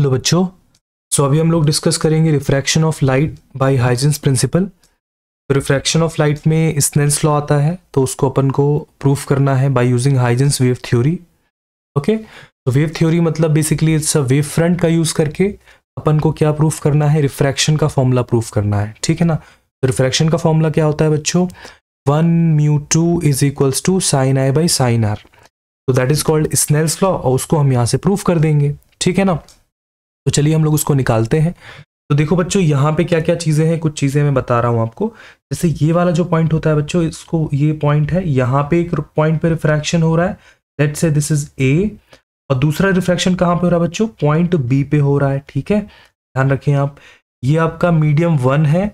Hello बच्चों, अभी हम लोग डिस्कस करेंगे refraction of light by Huygens principle. तो रिफ्रैक्शन ऑफ लाइट में स्नेल्स लॉ आता है, तो उसको अपन को प्रूफ करना है by using Huygens wave theory. Okay, तो वेव थ्योरी मतलब basically it's a wave front का यूज करके अपन को क्या प्रूफ करना है, रिफ्रैक्शन का फॉर्मूला प्रूफ करना है। ठीक है ना। तो रिफ्रैक्शन का फॉर्मूला क्या होता है बच्चों, 1μ2 is equals to sine I by sine R. तो that is called Snell's law, और उसको हम यहाँ से प्रूफ कर देंगे। ठीक है ना। तो चलिए हम लोग उसको निकालते हैं। तो देखो बच्चों, यहाँ पे क्या क्या चीजें हैं, कुछ चीजें मैं बता रहा हूँ आपको। जैसे ये वाला जो पॉइंट होता है बच्चों, इसको ये पॉइंट है, यहाँ पे एक पॉइंट पे रिफ्रैक्शन हो रहा है, लेट्स से दिस इज ए, और दूसरा रिफ्रैक्शन कहाँ पे हो रहा है बच्चों, पॉइंट बी पे हो रहा है। ठीक है, ध्यान रखें आप। ये आपका मीडियम 1 है,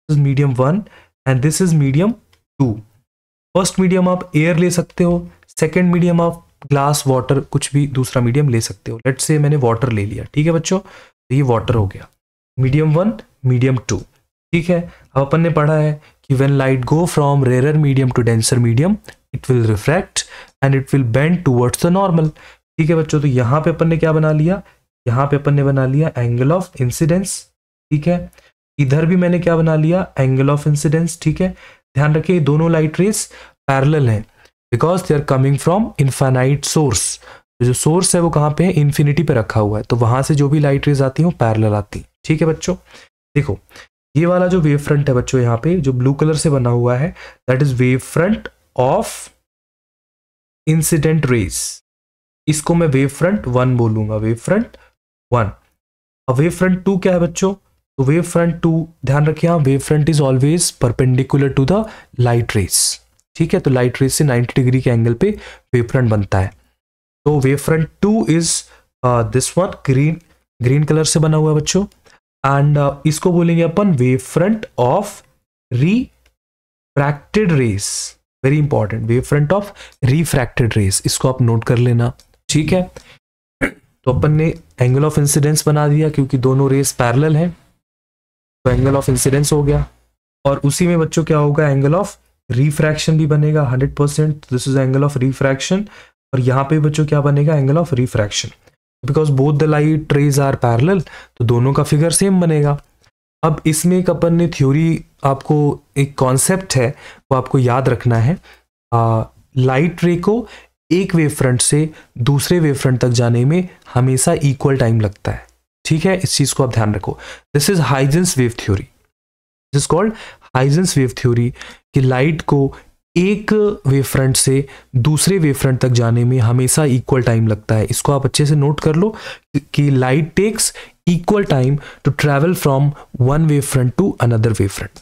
medium 1 and this is medium 2। First medium आप एयर ले सकते हो, सेकेंड मीडियम आप ग्लास, वाटर, कुछ भी दूसरा मीडियम ले सकते हो। लेट्स से मैंने वाटर ले लिया। ठीक है बच्चों, तो ये वाटर हो गया, मीडियम 1 मीडियम 2। ठीक है, अब अपन ने पढ़ा है कि when light go from rare medium to denser medium it will refract and it will bend towards the normal. ठीक है बच्चों, तो यहाँ पे अपन ने क्या बना लिया, यहाँ पे अपन ने बना लिया एंगल ऑफ इंसिडेंस। ठीक है, इधर भी मैंने क्या बना लिया, एंगल ऑफ इंसिडेंस। ठीक है, ध्यान रखिए दोनों लाइट रेस पैरेलल हैं because they are coming from infinite source. जो सोर्स है वो कहाँ पे है, इन्फिनिटी पे रखा हुआ है, तो वहां से जो भी लाइट रेज आती है वो पैरेलल आती है। ठीक है बच्चों, देखो ये वाला जो वेव फ्रंट है बच्चों, यहाँ पे जो ब्लू कलर से बना हुआ है, that is wave front of incident raise. इसको मैं वेव फ्रंट 1 बोलूंगा, वेव फ्रंट 1। अब वेव फ्रंट 2 क्या है बच्चों, तो वेव फ्रंट 2, ध्यान रखिए आप, wave front is always perpendicular to the light rays. ठीक है, तो लाइट रेस से 90 डिग्री के एंगल पे वेव फ्रंट बनता है। तो wave front 2 is this one, green colour से बना हुआ है बच्चों, एंड इसको बोलेंगे अपन wave front of refracted rays. Very important, wave front of refracted rays, इसको आप नोट कर लेना। ठीक है, तो अपन ने एंगल ऑफ इंसिडेंस बना दिया क्योंकि दोनों रेस पैरेलल हैं, तो एंगल ऑफ इंसिडेंस हो गया। और उसी में बच्चों क्या होगा, एंगल ऑफ रिफ्रैक्शन भी बनेगा 100%, this is angle of refraction. और यहाँ पे बच्चों क्या बनेगा, angle of refraction, because both the light rays are parallel, तो दोनों का फिगर सेम बनेगा। अब इसमें एक अपन ने थ्योरी, आपको एक कॉन्सेप्ट है वो आपको याद रखना है। लाइट रे को एक वेव फ्रंट से दूसरे वेव फ्रंट तक जाने में हमेशा इक्वल टाइम लगता है। ठीक है, इस चीज को आप ध्यान रखो। This is Huygens wave theory, this is called Huygens wave theory, कि लाइट को एक वेव फ्रंट से दूसरे वेव फ्रंट तक जाने में हमेशा इक्वल टाइम लगता है। इसको आप अच्छे से नोट कर लो कि light takes equal time to travel from one wave front to another wave front.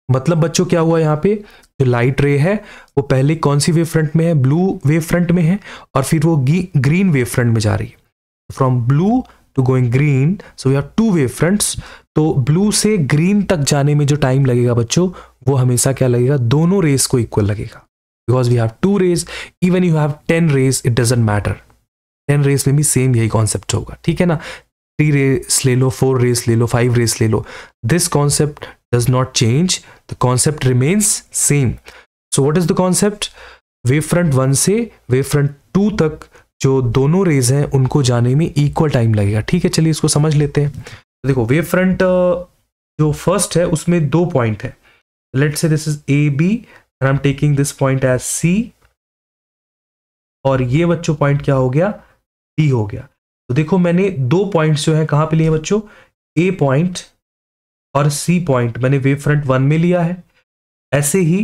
मतलब बच्चों क्या हुआ, यहाँ पे जो लाइट रे है वो पहले कौन सी वेव फ्रंट में है, ब्लू वेव फ्रंट में है, और फिर वो ग्रीन वेव फ्रंट में जा रही है। From blue to going green, so we have 2 wave fronts. तो ब्लू से ग्रीन तक जाने में जो टाइम लगेगा बच्चों, वो हमेशा क्या लगेगा, दोनों रेस को इक्वल लगेगा, because we have 2 rays. Even you have 10 rays, it doesn't matter, 10 rays में भी सेम यही कॉन्सेप्ट होगा। ठीक है ना, 3 रेस ले लो, 4 रेस ले लो, 5 रेस ले लो, this concept does not change, the concept remains same. So what is the concept, wave front 1 से वेव फ्रंट 2 तक जो दोनों रेज हैं उनको जाने में इक्वल टाइम लगेगा। ठीक है, चलिए इसको समझ लेते हैं। देखो वेव फ्रंट जो फर्स्ट है उसमें 2 पॉइंट है, let's say this is A B and I am taking this point as C, और ये बच्चों पॉइंट क्या हो गया, डी हो गया। तो देखो मैंने 2 पॉइंट्स जो है कहां पे लिए बच्चों, ए पॉइंट और सी पॉइंट मैंने वेव फ्रंट 1 में लिया है। ऐसे ही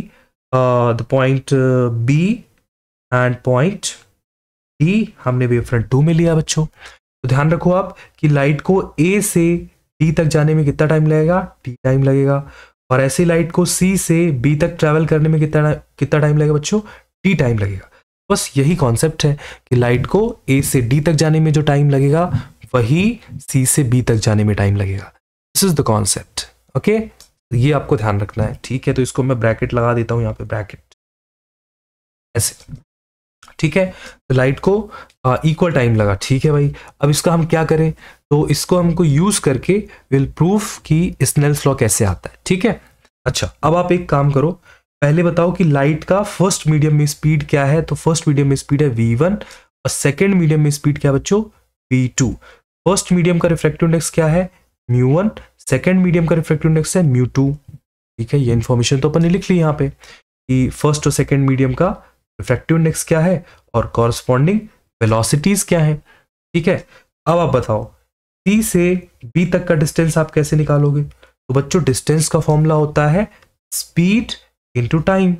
the point B and point D हमने वेव फ्रंट 2 में लिया बच्चों। तो ध्यान रखो आप कि लाइट को ए से डी तक जाने में कितना टाइम लगेगा, टी टाइम लगेगा, और ऐसी लाइट को सी से बी तक ट्रैवल करने में कितना टाइम लगेगा बच्चों, टी टाइम लगेगा। बस यही कॉन्सेप्ट है कि लाइट को ए से डी तक जाने में जो टाइम लगेगा वही सी से बी तक जाने में टाइम लगेगा। This is the concept. Okay, ये आपको ध्यान रखना है। ठीक है, तो इसको मैं ब्रैकेट लगा देता हूं यहाँ पे, ब्रैकेट ऐसे। ठीक है, तो लाइट को इक्वल टाइम लगा। ठीक है भाई, अब इसका हम क्या करें, तो इसको हमको यूज करके विल प्रूफ कि स्नेल्स लॉ कैसे आता है। ठीक है, अच्छा अब आप एक काम करो, पहले बताओ कि लाइट का फर्स्ट मीडियम में स्पीड क्या है। तो फर्स्ट मीडियम में स्पीड है v1, और सेकेंड मीडियम में स्पीड क्या बच्चों, v2। फर्स्ट मीडियम का रिफ्रैक्टिव इंडेक्स क्या है, μ1, सेकेंड मीडियम का रिफ्रैक्टिव इंडेक्स है μ2। ठीक है, ये इन्फॉर्मेशन तो अपन ने लिख ली यहाँ पे कि फर्स्ट और सेकेंड मीडियम का रिफ्रैक्टिव इंडेक्स क्या है और कॉरस्पॉन्डिंग वेलोसिटीज क्या है। ठीक है, अब आप बताओ सी से बी तक का डिस्टेंस आप कैसे निकालोगे। तो बच्चों डिस्टेंस का फॉर्मूला होता है स्पीड इनटू टाइम।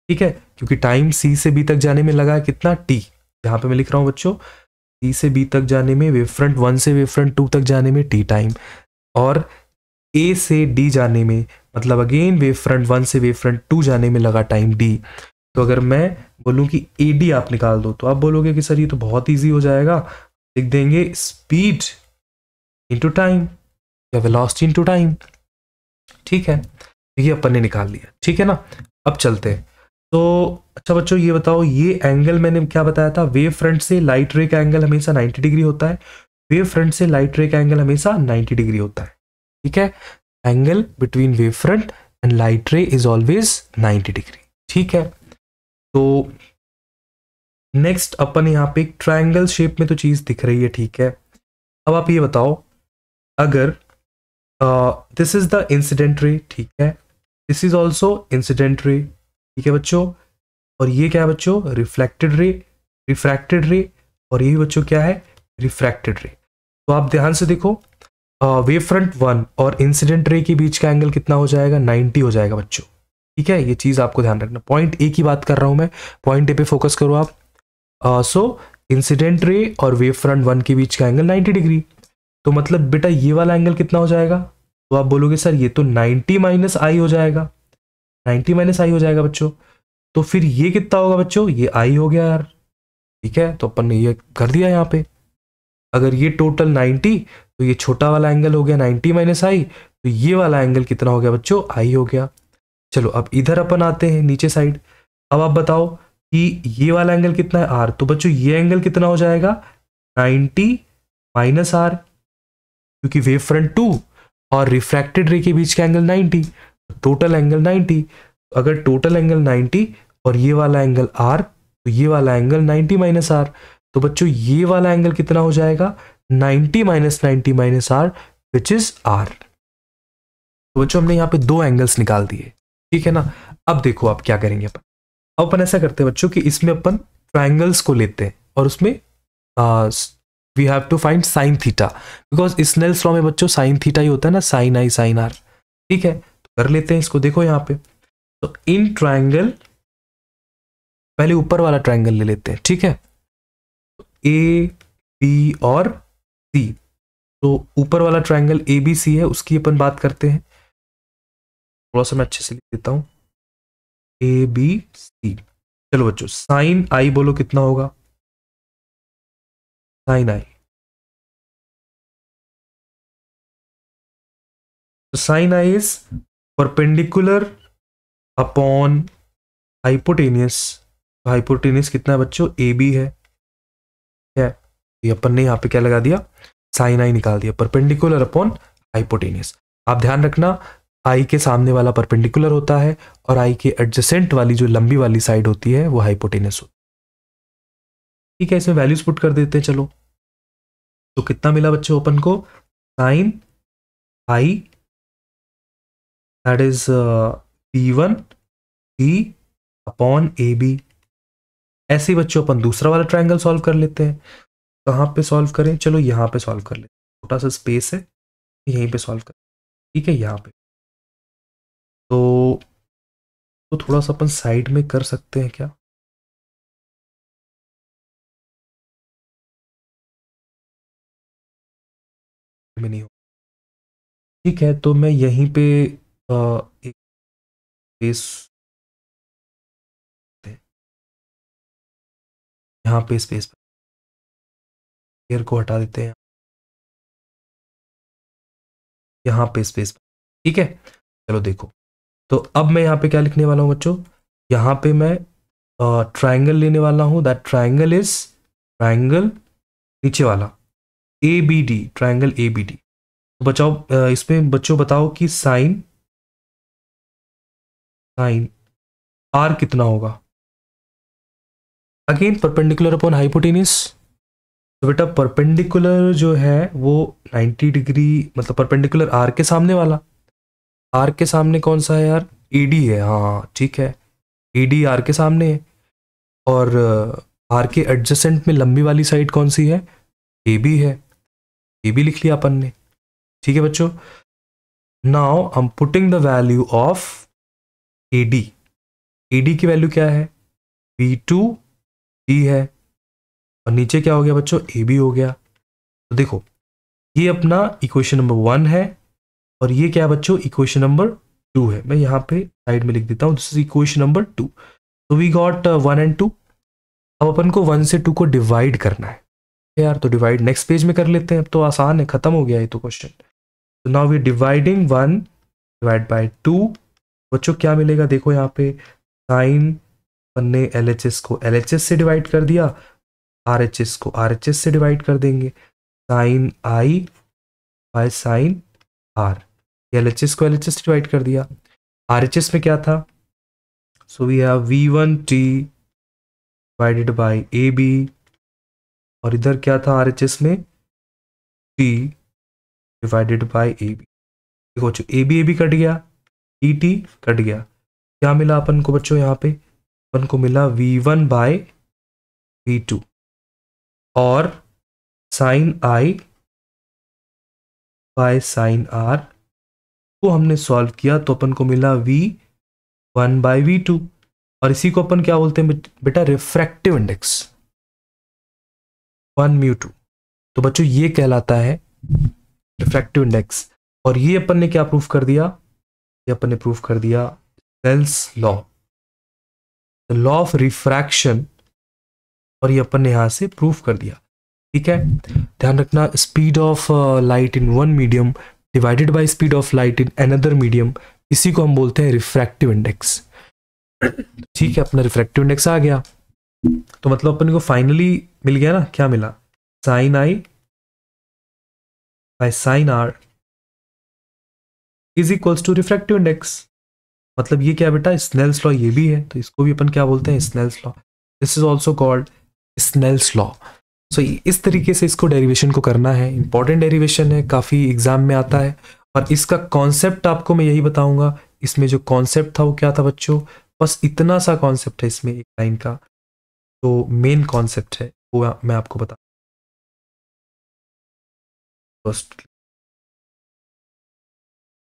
ठीक है, क्योंकि टाइम सी से बी तक जाने में लगा है कितना, टी। यहाँ पे मैं लिख रहा हूं बच्चों, सी से बी तक जाने में, वेव फ्रंट 1 से वेव फ्रंट 2 तक जाने में टी टाइम, और ए से डी जाने में, मतलब अगेन वेव फ्रंट 1 से वेव फ्रंट 2 जाने में लगा टाइम डी। तो अगर मैं बोलूं कि ए डी आप निकाल दो, तो आप बोलोगे कि सर ये तो बहुत ईजी हो जाएगा, लिख देंगे स्पीड इंटू टाइम या वेलोसिटी इंटू टाइम। ठीक है, ये अपन ने निकाल लिया। ठीक है ना, अब चलते हैं। तो अच्छा बच्चों ये बताओ, ये एंगल मैंने क्या बताया था, वेव फ्रंट से लाइट रे का एंगल हमेशा 90 डिग्री होता है। वेव फ्रंट से लाइट रे का एंगल हमेशा 90 डिग्री होता है। ठीक है, angle between wave front end light रे इज ऑलवेज 90 डिग्री। ठीक है, तो नेक्स्ट अपन यहाँ पे एक ट्रायंगल शेप में तो चीज दिख रही है। ठीक है, अब आप ये बताओ, अगर this is the incident ray, ठीक है, this is also incident ray. ठीक है बच्चों, और ये क्या है बच्चों, रिफ्लेक्टेड रे, रिफ्रैक्टेड रे, और ये बच्चों क्या है, रिफ्रैक्टेड रे। तो आप ध्यान से देखो, वेव फ्रंट 1 और इंसिडेंट रे के बीच का एंगल कितना हो जाएगा, 90 हो जाएगा बच्चों। ठीक है, ये चीज आपको ध्यान रखना, पॉइंट ए की बात कर रहा हूं मैं, पॉइंट ए पे फोकस करो आप। सो इंसिडेंट रे और वेव फ्रंट 1 के बीच का एंगल 90 डिग्री। तो मतलब बेटा ये वाला एंगल कितना हो जाएगा, तो आप बोलोगे सर ये तो 90 माइनस आई हो जाएगा, 90 माइनस आई हो जाएगा बच्चों। तो फिर ये कितना होगा बच्चों, ये आई हो गया यार। ठीक है, तो अपन ने ये कर दिया यहाँ पे। अगर ये टोटल 90, तो ये छोटा वाला एंगल हो गया 90 माइनस आई, तो ये वाला एंगल कितना हो गया बच्चों, आई हो गया। चलो अब इधर अपन आते हैं नीचे साइड। अब आप बताओ कि ये वाला एंगल कितना है, आर। तो बच्चों ये एंगल कितना हो जाएगा, 90 माइनस आर, क्योंकि वेव फ्रंट 2 और रिफ्रैक्टेड रे के बीच का एंगल 90, टोटल एंगल 90। अगर टोटल एंगल 90 और ये वाला एंगल आर, तो ये वाला एंगल 90 माइनस आर। तो बच्चों ये वाला एंगल कितना हो जाएगा, 90 minus 90 minus R, which is R. तो बच्चों हमने यहाँ पे दो एंगल्स निकाल दिए। ठीक है ना, अब देखो आप क्या करेंगे अपन। अब अपन ऐसा करते हैं बच्चों कि इसमें अपन ट्राइंगल्स को लेते हैं और उसमें we have to find sine theta, because Snell's law में बच्चों साइन थीटा ही होता है ना, साइन आई साइन आर। ठीक है, तो कर लेते हैं इसको। देखो यहाँ पे, तो इन ट्राइंगल, पहले ऊपर वाला ट्राइंगल ले लेते हैं। ठीक है, ए बी और सी। तो ऊपर वाला ट्राइंगल ए बी सी है, उसकी अपन बात करते हैं। थोड़ा सा मैं अच्छे से लिख देता हूं, ए बी सी। चलो बच्चों, साइन आई बोलो कितना होगा, साइन आई। तो sine I is perpendicular upon hypotenuse. Hypotenuse कितना है बच्चों, ए बी है। ये अपन ने यहाँ पे क्या लगा दिया, साइन आई निकाल दिया, परपेंडिकुलर अपॉन हाइपोटेनियस। आप ध्यान रखना, आई के सामने वाला परपेंडिकुलर होता है और आई के एडजेसेंट वाली जो लंबी वाली साइड होती है वो हाइपोटेनस होती है। ठीक है, इसमें वैल्यूज पुट कर देते हैं। चलो, तो कितना मिला बच्चों अपन को, sine I that is P1 P upon A B. ऐसे ही बच्चों अपन दूसरा वाला ट्राइंगल सॉल्व कर लेते हैं। कहाँ पे सॉल्व करें, चलो यहाँ पे सॉल्व कर लेते हैं, छोटा सा स्पेस है, यहीं पे सॉल्व करें। ठीक है, यहाँ पे तो थोड़ा सा अपन साइड में कर सकते हैं क्या, में नहीं हो। ठीक है, तो मैं यहीं पे एक स्पेस, यहाँ पे स्पेस एयर को हटा देते हैं, यहाँ पे स्पेस। ठीक है, चलो देखो, तो अब मैं यहाँ पे क्या लिखने वाला हूँ बच्चों, यहाँ पे मैं ट्राइंगल लेने वाला हूँ। दैट ट्राइंगल इज ट्राइंगल नीचे वाला A B D, triangle A B D. तो बचाओ इसमें बच्चों बताओ कि साइन साइन आर कितना होगा, अगेन परपेंडिकुलर अपॉन हाइपोटेनियस। तो बेटा परपेंडिकुलर जो है वो 90 डिग्री, मतलब परपेंडिकुलर आर के सामने वाला, आर के सामने कौन सा है यार, ईडी है, हाँ ठीक है, ईडी आर के सामने है। और आर के एडजेसेंट में लंबी वाली साइड कौन सी है, ए बी है, ए बी लिख लिया अपन ने। ठीक है बच्चों, now I am putting the value of A D. A D की वैल्यू क्या है, V2 D है, और नीचे क्या हो गया बच्चों, ए बी हो गया। तो देखो ये अपना इक्वेशन नंबर 1 है, और ये क्या है बच्चों, इक्वेशन नंबर 2 है। मैं यहाँ पे साइड में लिख देता हूँ, दिस इज इक्वेशन नंबर 2। तो वी गॉट 1 and 2। अब अपन को 1 से 2 को डिवाइड करना है यार, तो डिवाइड नेक्स्ट पेज में कर लेते हैं, अब तो आसान है, खत्म हो गया ये तो क्वेश्चन। तो now we dividing 1 divide by 2। बच्चों क्या मिलेगा, देखो यहाँ पे साइन, अपन ने LHS को LHS से डिवाइड कर दिया, RHS को RHS से डिवाइड कर देंगे, sine I by sine R। LHS को LHS से डिवाइड कर दिया। RHS में क्या था, so we have V1T divided by AB, और इधर क्या था RHS में, T डिवाइडेड बाय AB। देखो बच्चों AB कट गया, ET कट गया, क्या मिला अपन को बच्चों, यहाँ पे अपन को मिला V1 बाय V2, और sine I by sine R को हमने सॉल्व किया, तो अपन को मिला V1 बाय V2, और इसी को अपन क्या बोलते हैं बेटा, रिफ्रैक्टिव इंडेक्स 1μ2। तो बच्चों ये कहलाता है रिफ्रैक्टिव इंडेक्स। और ये अपन ने क्या प्रूफ कर दिया, ये अपन ने प्रूफ कर दिया Snell's law, the law of refraction, और ये अपन ने यहां से प्रूफ कर दिया। ठीक है, ध्यान रखना, speed of light in one medium divided by speed of light in another medium, इसी को हम बोलते हैं रिफ्रैक्टिव इंडेक्स। ठीक है, अपना रिफ्रैक्टिव इंडेक्स आ गया, तो मतलब अपन को फाइनली मिल गया ना, क्या मिला, sine I by sine R is equals to refractive index. मतलब ये क्या बेटा, स्नेल्स लॉ ये भी है, तो इसको भी अपन क्या बोलते हैं, Snell's law. This is also called Snell's law. So इस तरीके से इसको डेरिवेशन को करना है, इंपॉर्टेंट डेरिवेशन है, काफ़ी एग्जाम में आता है। और इसका कॉन्सेप्ट आपको मैं यही बताऊंगा, इसमें जो कॉन्सेप्ट था वो क्या था बच्चों, बस इतना सा कॉन्सेप्ट है इसमें एक लाइन का, तो मेन कॉन्सेप्ट है वो मैं आपको बता, फर्स्ट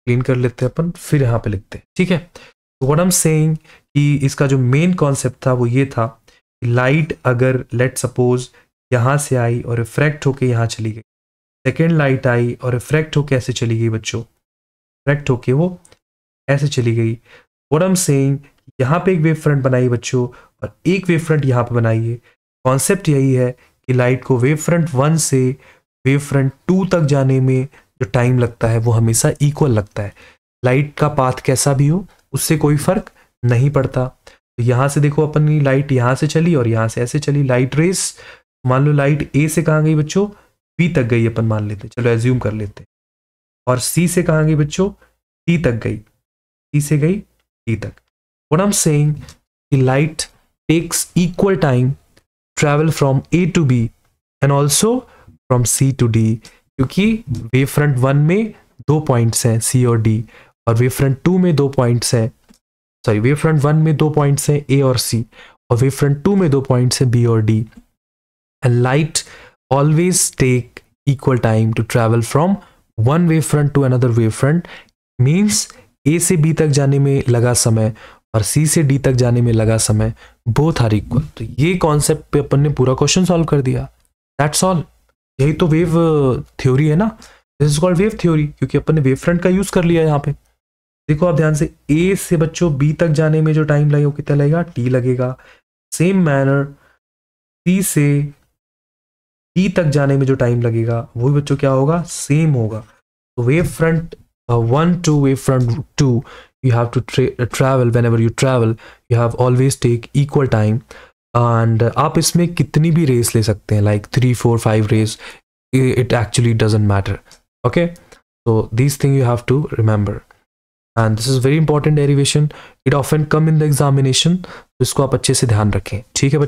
क्लीन कर लेते हैं अपन, फिर यहाँ पे लिखते हैं। ठीक है, तो व्हाट आई एम सेइंग कि इसका जो मेन कॉन्सेप्ट था वो ये था कि लाइट अगर लेट सपोज यहाँ से आई और रिफ्रैक्ट होके यहाँ चली गई, सेकेंड लाइट आई और रिफ्रैक्ट होके ऐसे चली गई बच्चों, रिफ्रैक्ट होके वो ऐसे चली गई। व्हाट आई एम सेइंग, यहाँ पे एक वेव फ्रंट बनाई बच्चों, और एक वेव फ्रंट यहाँ पे बनाई है। कॉन्सेप्ट यही है कि लाइट को वेव फ्रंट 1 से वेव फ्रंट 2 तक जाने में जो टाइम लगता है वो हमेशा इक्वल लगता है। लाइट का पाथ कैसा भी हो उससे कोई फर्क नहीं पड़ता। तो यहाँ से देखो अपनी लाइट यहाँ से चली और यहाँ से ऐसे चली, लाइट रेस, मान लो लाइट ए से कहाँ गई बच्चों, बी तक गई, अपन मान लेते, चलो एज्यूम कर लेते, और सी से कहाँ गई बच्चों, टी तक गई, टी से गई टी तक। व्हाट आई एम सेइंग कि light takes equal time travel from A to B and also from C to D, क्योंकि वेव फ्रंट 1 में 2 पॉइंट्स हैं सी और डी, और वेव फ्रंट 2 में 2 पॉइंट्स हैं, सॉरी वेव फ्रंट 1 में 2 पॉइंट्स हैं ए और सी, और वेव फ्रंट 2 में 2 पॉइंट्स हैं बी और D. And light always take equal time to travel from one wave front to another wave front, means A से बी तक जाने में लगा समय और सी से डी तक जाने में लगा समय, बोथ आर इक्वल। तो ये कॉन्सेप्ट पे अपन ने पूरा क्वेश्चन सॉल्व कर दिया, दैट्स ऑल। यही तो वेव थ्योरी है ना, this is called wave theory, क्योंकि अपन ने वेव फ्रंट का यूज कर लिया यहाँ पे। देखो आप ध्यान से, ए से बच्चों बी तक जाने में जो टाइम लगेगा वो कितना लगेगा, टी लगेगा। सेम मैनर सी से डी तक जाने में जो टाइम लगेगा वो बच्चों क्या होगा, सेम होगा। तो wave front 1 to wave front 2 you have to travel, whenever you travel you have always take equal time, and आप इसमें कितनी भी रेस ले सकते हैं, like 3 4 5 race, it actually doesn't matter. Okay, so these things you have to remember, and this is very important derivation, it often come in the examination, तो इसको आप अच्छे से ध्यान रखें। ठीक है बच्चों।